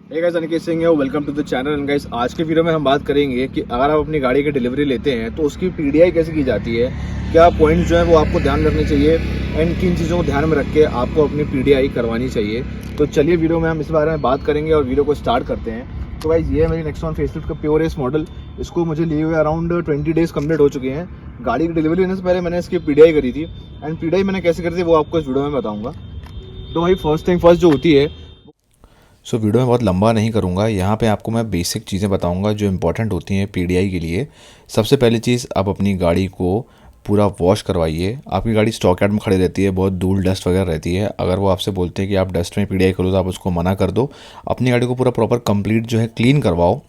Hey guys, Aniket Singh है। Welcome to the channel. And guys, आज के वीडियो में हम बात करेंगे कि अगर आप अपनी गाड़ी की डिलीवरी लेते हैं तो उसकी पीडीआई कैसे की जाती है, क्या पॉइंट जो है वो आपको ध्यान रखने चाहिए एंड किन चीज़ों को ध्यान में रख के आपको अपनी पीडीआई करवानी चाहिए। तो चलिए वीडियो में हम इस बारे में बात करेंगे और वीडियो को स्टार्ट करते हैं। तो गाइस, ये है मेरी नेक्सॉन फेसलिफ्ट का प्योर एस मॉडल। इसको मुझे लिए हुए अराउंड 20 डेज़ कम्प्लीट हो चुके हैं। गाड़ी की डिलीवरी लेने से पहले मैंने इसकी पीडीआई करी थी एंड पीडीआई मैंने कैसे करी थी वो आपको इस वीडियो में बताऊँगा। तो भाई फर्स्ट थिंग फर्स्ट जो होती है, वीडियो में बहुत लंबा नहीं करूँगा। यहाँ पे आपको मैं बेसिक चीज़ें बताऊँगा जो इंपॉर्टेंट होती हैं पीडीआई के लिए। सबसे पहली चीज़, आप अपनी गाड़ी को पूरा वॉश करवाइए। आपकी गाड़ी स्टॉक यार्ड में खड़ी रहती है, बहुत धूल डस्ट वगैरह रहती है। अगर वो आपसे बोलते हैं कि आप डस्ट में पीडीआई करो तो आप उसको मना कर दो। अपनी गाड़ी को पूरा प्रॉपर कंप्लीट जो है क्लीन करवाओ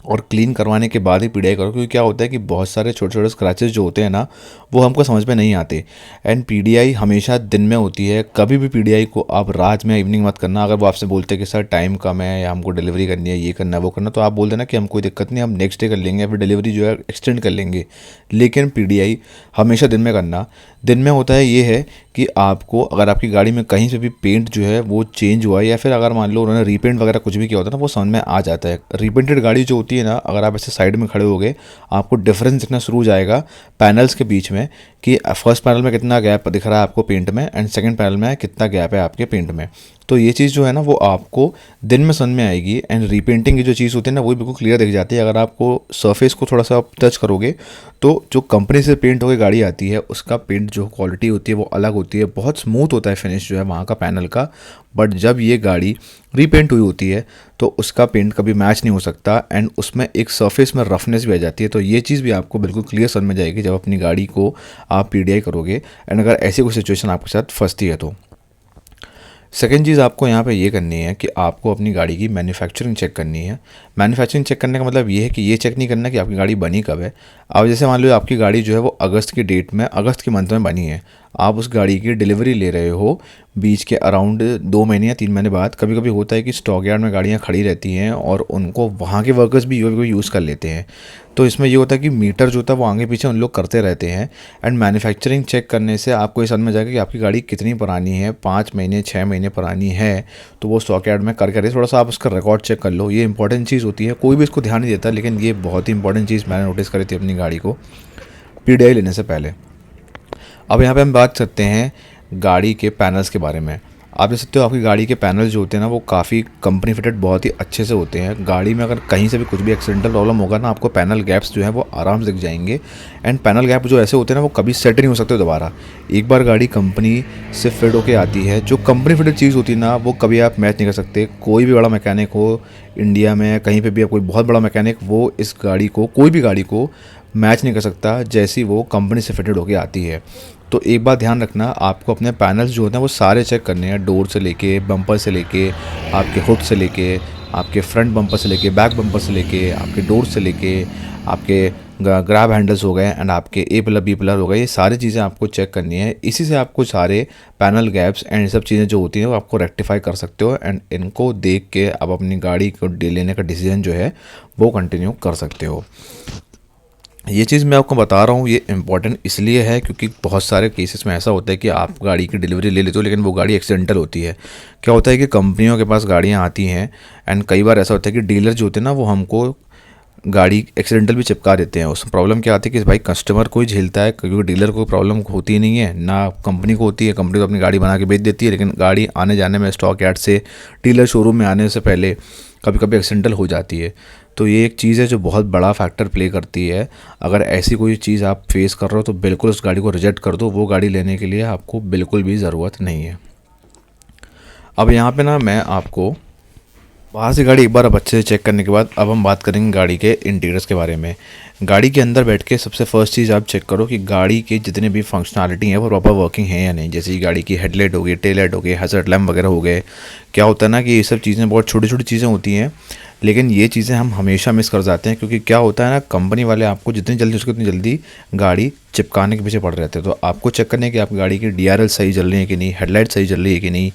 और क्लीन करवाने के बाद ही पीडीआई करो, क्योंकि क्या होता है कि बहुत सारे छोटे छोटे स्क्रैचेस जो होते हैं ना, वो हमको समझ में नहीं आते। एंड पीडीआई हमेशा दिन में होती है। कभी भी पीडीआई को आप रात में इवनिंग मत करना। अगर वो आपसे बोलते हैं कि सर टाइम कम है या हमको डिलीवरी करनी है, ये करना है वो करना, तो आप बोल देना कि हम कोई दिक्कत नहीं, हम नेक्स्ट डे कर लेंगे या फिर डिलीवरी जो है एक्सटेंड कर लेंगे। लेकिन पीडीआई हमेशा दिन में करना। दिन में होता है ये है कि आपको अगर आपकी गाड़ी में कहीं से भी पेंट जो है वो चेंज हुआ है या फिर अगर मान लो उन्होंने रीपेंट वगैरह कुछ भी किया होता है ना, वो समझ में आ जाता है। रीपेंटेड गाड़ी जो होती है ना, अगर आप ऐसे साइड में खड़े हो गए, आपको डिफरेंस दिखना शुरू हो जाएगा पैनल्स के बीच में कि फर्स्ट पैनल में कितना गैप दिख रहा है आपको पेंट में एंड सेकंड पैनल में कितना गैप है आपके पेंट में। तो ये चीज़ जो है ना वो आपको दिन में समझ में आएगी। एंड रीपेंटिंग की जो चीज़ होती है ना वो बिल्कुल क्लियर दिख जाती है। अगर आपको सरफेस को थोड़ा सा आप टच करोगे तो जो कंपनी से पेंट होकर गाड़ी आती है उसका पेंट जो क्वालिटी होती है वो अलग होती है, बहुत स्मूथ होता है फिनिश जो है वहाँ का पैनल का। बट जब ये गाड़ी रीपेंट हुई होती है तो उसका पेंट कभी मैच नहीं हो सकता एंड उसमें एक सरफेस में रफनेस भी आ जाती है। तो ये चीज़ भी आपको बिल्कुल क्लियर समझ में जाएगी जब अपनी गाड़ी को आप पीडीआई करोगे एंड अगर ऐसी कोई सिचुएशन आपके साथ फंसती है तो। सेकेंड चीज़ आपको यहाँ पे ये करनी है कि आपको अपनी गाड़ी की मैन्युफैक्चरिंग चेक करनी है। मैन्युफैक्चरिंग चेक करने का मतलब ये है कि ये चेक नहीं करना कि आपकी गाड़ी बनी कब है। अब जैसे मान लो आपकी गाड़ी जो है वो अगस्त की डेट में, अगस्त के मंथ में बनी है, आप उस गाड़ी की डिलीवरी ले रहे हो बीच के अराउंड 2 महीने या 3 महीने बाद। कभी कभी होता है कि स्टॉक यार्ड में गाड़ियाँ खड़ी रहती हैं और उनको वहाँ के वर्कर्स भी यूज़ कर लेते हैं। तो इसमें ये होता है कि मीटर जो होता है वो आगे पीछे उन लोग करते रहते हैं। एंड मैन्युफैक्चरिंग चेक करने से आपको ये समझ में जाएगा कि आपकी गाड़ी कितनी पुरानी है। 5 महीने 6 महीने पुरानी है तो वो स्टॉक यार्ड में करके थोड़ा सा आप उसका रिकॉर्ड चेक कर लो। ये इंपॉर्टेंट चीज़ होती है, कोई भी इसको ध्यान नहीं देता, लेकिन ये बहुत ही इंपॉर्टेंट चीज़ मैंने नोटिस करी थी अपनी गाड़ी को पीडीआई लेने से पहले। अब यहाँ पे हम बात करते हैं गाड़ी के पैनल्स के बारे में। आप देख सकते हो आपकी गाड़ी के पैनल जो होते हैं ना वो काफ़ी कंपनी फिटेड बहुत ही अच्छे से होते हैं। गाड़ी में अगर कहीं से भी कुछ भी एक्सीडेंटल प्रॉब्लम होगा ना, आपको पैनल गैप्स जो है वो आराम से दिख जाएंगे। एंड पैनल गैप जो ऐसे होते हैं ना वो कभी सेट नहीं हो सकते दोबारा। एक बार गाड़ी कंपनी से फिट होके आती है, जो कंपनी फिटेड चीज़ होती है ना वो कभी आप मैच नहीं कर सकते। कोई भी बड़ा मैकेनिक हो इंडिया में कहीं पर भी, कोई बहुत बड़ा मैकेनिक, वो इस गाड़ी को, कोई भी गाड़ी को मैच नहीं कर सकता जैसी वो कंपनी से फिटेड होके आती है। तो एक बात ध्यान रखना, आपको अपने पैनल्स जो होते हैं वो सारे चेक करने हैं, डोर से लेके, बम्पर से लेके, आपके हुड से लेके, आपके फ्रंट बम्पर से लेके, बैक बम्पर से लेके, आपके डोर से लेके, आपके ग्रैब हैंडल्स हो गए एंड आपके ए पिलर बी पिलर हो गए। ये सारी चीज़ें आपको चेक करनी है। इसी से आपको सारे पैनल गैप्स एंड सब चीज़ें जो होती हैं वो आपको रेक्टिफाई कर सकते हो एंड इनको देख के आप अपनी गाड़ी को लेने का डिसीजन जो है वो कंटिन्यू कर सकते हो। ये चीज़ मैं आपको बता रहा हूँ, ये इंपॉर्टेंट इसलिए है क्योंकि बहुत सारे केसेस में ऐसा होता है कि आप गाड़ी की डिलीवरी ले लेते हो लेकिन वो गाड़ी एक्सीडेंटल होती है। क्या होता है कि कंपनियों के पास गाड़ियाँ आती हैं एंड कई बार ऐसा होता है कि डीलर जो होते हैं ना वो हमको गाड़ी एक्सीडेंटल भी चिपका देते हैं। उसमें प्रॉब्लम क्या आती है कि भाई कस्टमर को ही झेलता है, क्योंकि डीलर को प्रॉब्लम होती ही नहीं है ना कंपनी को होती है। कंपनी तो अपनी गाड़ी बना के बेच देती है, लेकिन गाड़ी आने जाने में स्टॉक यार्ड से डीलर शोरूम में आने से पहले कभी कभी एक्सीडेंटल हो जाती है। तो ये एक चीज़ है जो बहुत बड़ा फैक्टर प्ले करती है। अगर ऐसी कोई चीज़ आप फेस कर रहे हो तो बिल्कुल उस गाड़ी को रिजेक्ट कर दो, वो गाड़ी लेने के लिए आपको बिल्कुल भी ज़रूरत नहीं है। अब यहाँ पे ना मैं आपको बाहर से गाड़ी एक बार अब अच्छे से चेक करने के बाद अब हम बात करेंगे गाड़ी के इंटीरियर्स के बारे में। गाड़ी के अंदर बैठ के सबसे फर्स्ट चीज़ आप चेक करो कि गाड़ी के जितने भी फंक्शनैलिटी है वो प्रॉपर वर्किंग है या नहीं। जैसे कि गाड़ी की हेडलाइट हो गई, टेल लाइट हो गई, हैज़र्ड लैम्प वगैरह हो गए। क्या होता है ना कि ये सब चीज़ें बहुत छोटी छोटी चीज़ें होती हैं, लेकिन ये चीज़ें हम हमेशा मिस कर जाते हैं। क्योंकि क्या होता है ना, कंपनी वाले आपको जितनी जल्दी उसको उतनी जल्दी गाड़ी चिपकाने के पीछे पड़ रहे थे। तो आपको चेक करने की आपकी गाड़ी की डीआरएल सही चल रही है कि नहीं, हेडलाइट सही चल रही है कि नहीं,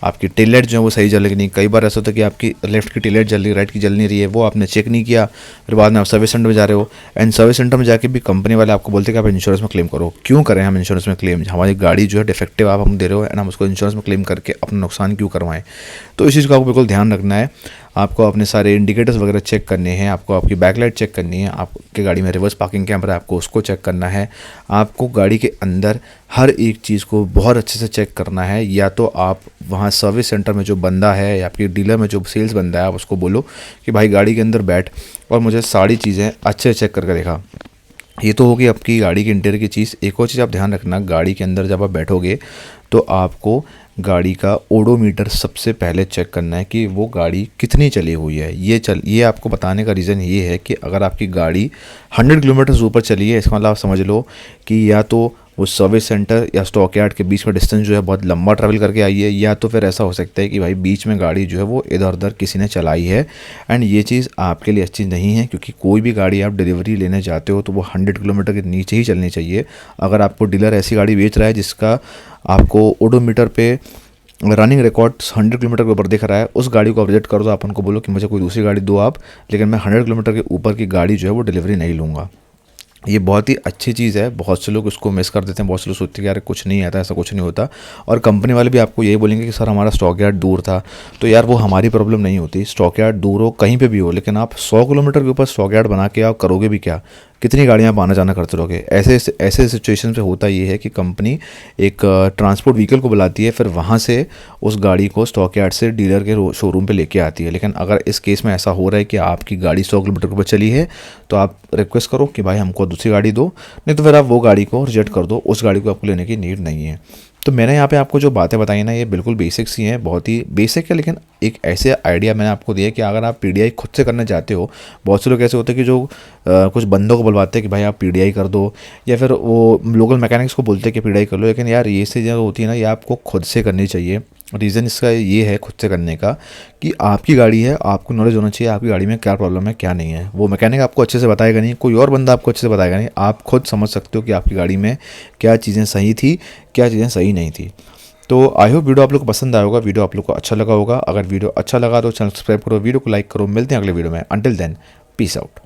आपकी टेल लाइट जो है वो सही चल रही है कि नहीं। कई बार ऐसा होता है कि आपकी लेफ्ट की टेल लाइट जल रही है, राइट की जल नहीं रही है, वो आपने चेक नहीं किया, फिर बाद में आप सर्विस सेंटर में जा रहे हो एंड सर्विस सेंटर में जाके भी कंपनी वाले आपको बोलते हैं कि आप इंश्योरेंस में क्लेम करो। क्यों करें हम इंश्योरेंस में क्लेम? हमारी गाड़ी जो है डिफेक्टिव आप हम दे रहे हो एंड हम उसको इंश्योरेंस में क्लेम करके अपना नुकसान क्यों करवाएं? तो इस चीज़ का आपको बिल्कुल ध्यान रखना है। आपको अपने सारे इंडिकेटर्स वगैरह चेक करने हैं, आपको आपकी बैकलाइट चेक करनी है, आपके गाड़ी में रिवर्स पार्किंग कैमरा है आपको उसको चेक करना है, आपको गाड़ी के अंदर हर एक चीज़ को बहुत अच्छे से चेक करना है। या तो आप वहाँ सर्विस सेंटर में जो बंदा है या आपके डीलर में जो सेल्स बंदा है आप उसको बोलो कि भाई गाड़ी के अंदर बैठ और मुझे सारी चीज़ें अच्छे से चेक करके दिखा। ये तो होगी आपकी गाड़ी के इंटीरियर की चीज़। एक और चीज़ आप ध्यान रखना, गाड़ी के अंदर जब आप बैठोगे तो आपको गाड़ी का ओडोमीटर सबसे पहले चेक करना है कि वो गाड़ी कितनी चली हुई है। ये आपको बताने का रीज़न ये है कि अगर आपकी गाड़ी 100 किलोमीटर ऊपर चली है, इसका मतलब आप समझ लो कि या तो वो सर्विस सेंटर या स्टॉक यार्ड के बीच में डिस्टेंस जो है बहुत लंबा ट्रैवल करके आई है, या तो फिर ऐसा हो सकता है कि भाई बीच में गाड़ी जो है वो इधर उधर किसी ने चलाई है। एंड ये चीज़ आपके लिए अच्छी नहीं है, क्योंकि कोई भी गाड़ी आप डिलीवरी लेने जाते हो तो वो 100 किलोमीटर के नीचे ही चलनी चाहिए। अगर आपको डीलर ऐसी गाड़ी बेच रहा है जिसका आपको ओडोमीटर पे रनिंग रिकॉर्ड 100 किलोमीटर के ऊपर दिख रहा है, उस गाड़ी को आप रिजेक्ट कर दो। आप उनको बोलो कि मुझे कोई दूसरी गाड़ी दो आप, लेकिन मैं 100 किलोमीटर के ऊपर की गाड़ी जो है वो डिलीवरी नहीं लूँगा। ये बहुत ही अच्छी चीज़ है। बहुत से लोग इसको मिस कर देते हैं, बहुत से लोग सोचते हैं कि यार कुछ नहीं आता, ऐसा कुछ नहीं होता। और कंपनी वाले भी आपको यही बोलेंगे कि सर हमारा स्टॉक यार्ड दूर था, तो यार वो हमारी प्रॉब्लम नहीं होती। स्टॉक यार्ड दूर हो कहीं पे भी हो, लेकिन आप 100 किलोमीटर के ऊपर स्टॉक यार्ड बना के आप करोगे भी क्या? कितनी गाड़ियाँ आप आना जाना करते रहोगे? ऐसे सिचुएशन पे होता ये है कि कंपनी एक ट्रांसपोर्ट व्हीकल को बुलाती है, फिर वहाँ से उस गाड़ी को स्टॉक यार्ड से डीलर के शोरूम पे लेके आती है। लेकिन अगर इस केस में ऐसा हो रहा है कि आपकी गाड़ी 100 किलोमीटर के ऊपर चली है, तो आप रिक्वेस्ट करो कि भाई हमको दूसरी गाड़ी दो, नहीं तो फिर आप वो गाड़ी को रिजेक्ट कर दो, उस गाड़ी को आपको लेने की नीड नहीं है। तो मैंने यहाँ पे आपको जो बातें बताई ना, ये बिल्कुल बेसिक्स ही हैं, बहुत ही बेसिक है, लेकिन एक ऐसे आइडिया मैंने आपको दिया कि अगर आप पीडीआई खुद से करना चाहते हो, बहुत से लोग ऐसे होते हैं कि जो कुछ बंदों को बुलवाते हैं कि भाई आप पीडीआई कर दो, या फिर वो लोकल मैकेनिक्स को बोलते हैं कि पीडीआई कर लो। लेकिन यार ये चीज़ें होती है ना, ये आपको खुद से करनी चाहिए। रीज़न इसका ये है खुद से करने का कि आपकी गाड़ी है, आपको नॉलेज होना चाहिए आपकी गाड़ी में क्या प्रॉब्लम है क्या नहीं है। वो मैकेनिक आपको अच्छे से बताएगा नहीं, कोई और बंदा आपको अच्छे से बताएगा नहीं। आप खुद समझ सकते हो कि आपकी गाड़ी में क्या चीज़ें सही थी, क्या चीज़ें सही नहीं थी। तो आई होप वीडियो आप लोग को पसंद आया होगा, वीडियो आप लोग को अच्छा लगा होगा। अगर वीडियो अच्छा लगा तो चैनल सब्सक्राइब करो, वीडियो को लाइक करो। मिलते हैं अगले वीडियो में। Until then, peace out.